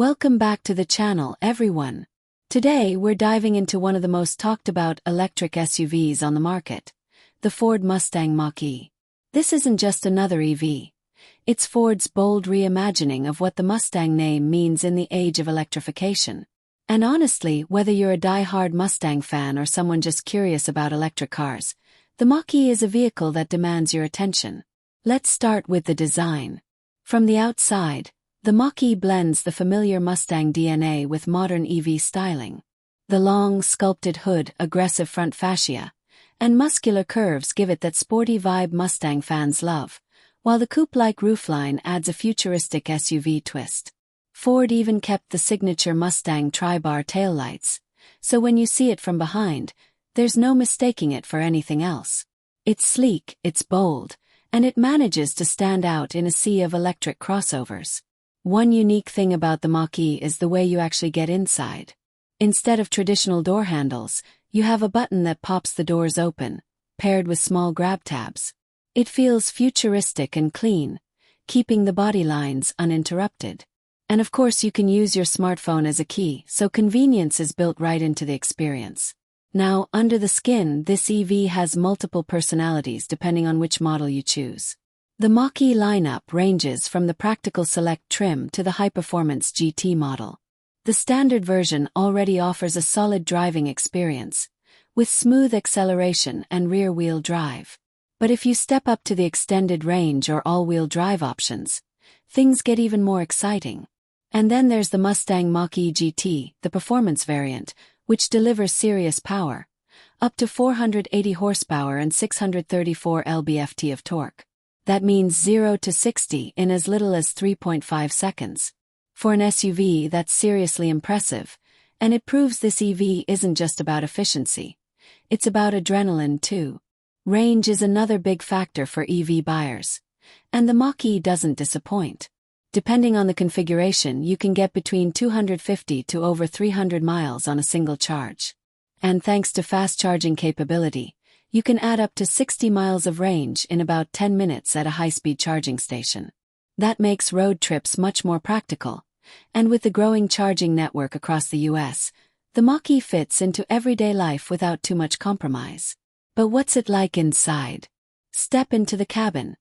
Welcome back to the channel, everyone. Today we're diving into one of the most talked about electric SUVs on the market, the Ford Mustang Mach-E. This isn't just another EV. It's Ford's bold reimagining of what the Mustang name means in the age of electrification. And honestly, whether you're a die-hard Mustang fan or someone just curious about electric cars, the Mach-E is a vehicle that demands your attention. Let's start with the design. From the outside, the Mach-E blends the familiar Mustang DNA with modern EV styling. The long, sculpted hood, aggressive front fascia, and muscular curves give it that sporty vibe Mustang fans love, while the coupe-like roofline adds a futuristic SUV twist. Ford even kept the signature Mustang tri-bar taillights, so when you see it from behind, there's no mistaking it for anything else. It's sleek, it's bold, and it manages to stand out in a sea of electric crossovers. One unique thing about the Mach-E is the way you actually get inside. Instead of traditional door handles, you have a button that pops the doors open, paired with small grab tabs. It feels futuristic and clean, keeping the body lines uninterrupted. And of course you can use your smartphone as a key, so convenience is built right into the experience. Now, under the skin, this EV has multiple personalities depending on which model you choose. The Mach-E lineup ranges from the practical select trim to the high-performance GT model. The standard version already offers a solid driving experience, with smooth acceleration and rear-wheel drive. But if you step up to the extended range or all-wheel drive options, things get even more exciting. And then there's the Mustang Mach-E GT, the performance variant, which delivers serious power, up to 480 horsepower and 634 lb-ft of torque. That means 0 to 60 in as little as 3.5 seconds. For an SUV, that's seriously impressive, and it proves this EV isn't just about efficiency. It's about adrenaline too. Range is another big factor for EV buyers, and the Mach-E doesn't disappoint. Depending on the configuration, you can get between 250 to over 300 miles on a single charge. And thanks to fast charging capability, you can add up to 60 miles of range in about 10 minutes at a high-speed charging station. That makes road trips much more practical, and with the growing charging network across the US, the Mach-E fits into everyday life without too much compromise. But what's it like inside? Step into the cabin,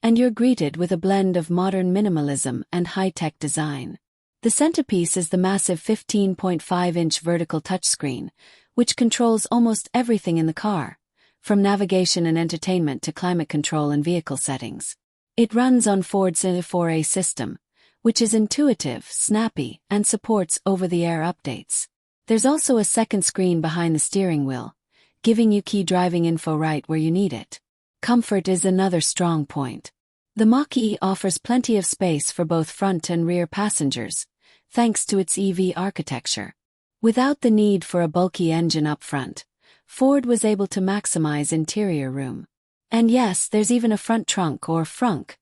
and you're greeted with a blend of modern minimalism and high-tech design. The centerpiece is the massive 15.5-inch vertical touchscreen, which controls almost everything in the car, from navigation and entertainment to climate control and vehicle settings. It runs on Ford's 4A system, which is intuitive, snappy, and supports over-the-air updates. There's also a second screen behind the steering wheel, giving you key driving info right where you need it. Comfort is another strong point. The Mach-E offers plenty of space for both front and rear passengers, thanks to its EV architecture. Without the need for a bulky engine up front, Ford was able to maximize interior room. And yes, there's even a front trunk or frunk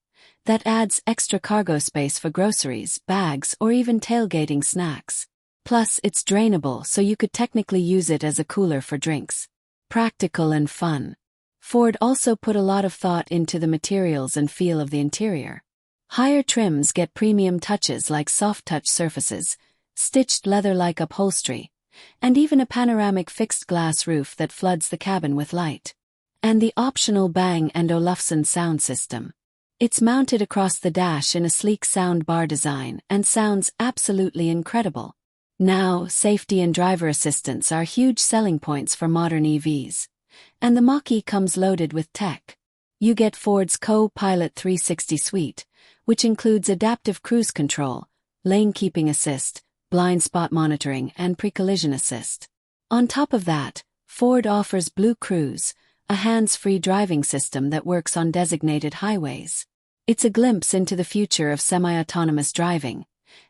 that adds extra cargo space for groceries, bags, or even tailgating snacks. Plus, it's drainable, so you could technically use it as a cooler for drinks. Practical and fun. Ford also put a lot of thought into the materials and feel of the interior. Higher trims get premium touches like soft-touch surfaces, stitched leather-like upholstery, and even a panoramic fixed-glass roof that floods the cabin with light. And the optional Bang & Olufsen sound system. It's mounted across the dash in a sleek sound bar design and sounds absolutely incredible. Now, safety and driver assistance are huge selling points for modern EVs. And the Mach-E comes loaded with tech. You get Ford's Co-Pilot 360 suite, which includes adaptive cruise control, lane keeping assist, blind spot monitoring, and pre-collision assist. On top of that, Ford offers Blue Cruise, a hands-free driving system that works on designated highways. It's a glimpse into the future of semi-autonomous driving,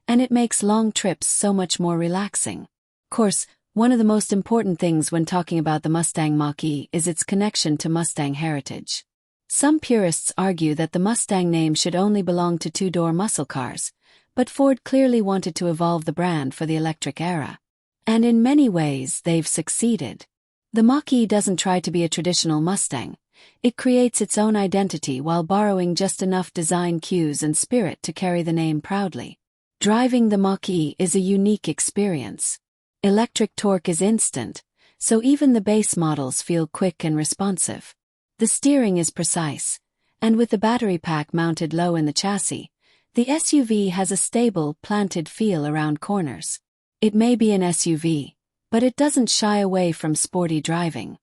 and it makes long trips so much more relaxing. Of course, one of the most important things when talking about the Mustang Mach-E is its connection to Mustang heritage. Some purists argue that the Mustang name should only belong to two-door muscle cars, but Ford clearly wanted to evolve the brand for the electric era. And in many ways, they've succeeded. The Mach-E doesn't try to be a traditional Mustang. It creates its own identity while borrowing just enough design cues and spirit to carry the name proudly. Driving the Mach-E is a unique experience. Electric torque is instant, so even the base models feel quick and responsive. The steering is precise, and with the battery pack mounted low in the chassis, the SUV has a stable, planted feel around corners. It may be an SUV, but it doesn't shy away from sporty driving.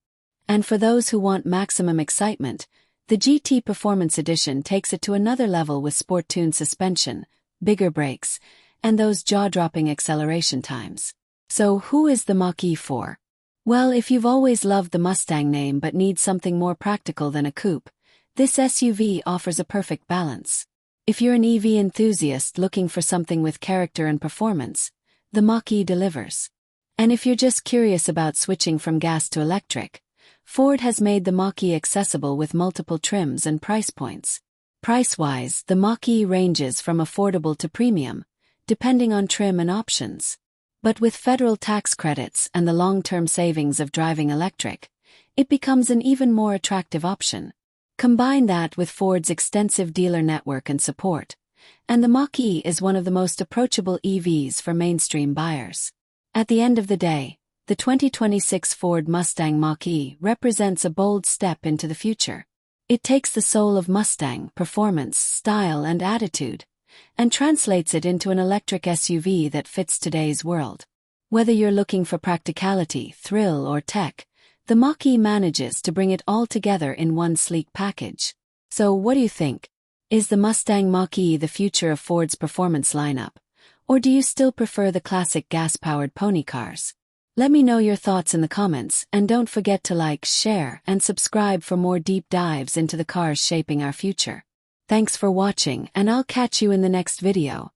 And for those who want maximum excitement, the GT Performance Edition takes it to another level with sport-tuned suspension, bigger brakes, and those jaw-dropping acceleration times. So who is the Mach-E for? Well, if you've always loved the Mustang name but need something more practical than a coupe, this SUV offers a perfect balance. If you're an EV enthusiast looking for something with character and performance, the Mach-E delivers. And if you're just curious about switching from gas to electric, Ford has made the Mach-E accessible with multiple trims and price points. Price-wise, the Mach-E ranges from affordable to premium, depending on trim and options. But with federal tax credits and the long-term savings of driving electric, it becomes an even more attractive option. Combine that with Ford's extensive dealer network and support, and the Mach-E is one of the most approachable EVs for mainstream buyers. At the end of the day, the 2026 Ford Mustang Mach-E represents a bold step into the future. It takes the soul of Mustang, performance, style, and attitude, and translates it into an electric SUV that fits today's world. Whether you're looking for practicality, thrill, or tech, the Mach-E manages to bring it all together in one sleek package. So what do you think? Is the Mustang Mach-E the future of Ford's performance lineup? Or do you still prefer the classic gas-powered pony cars? Let me know your thoughts in the comments, and don't forget to like, share, and subscribe for more deep dives into the cars shaping our future. Thanks for watching, and I'll catch you in the next video.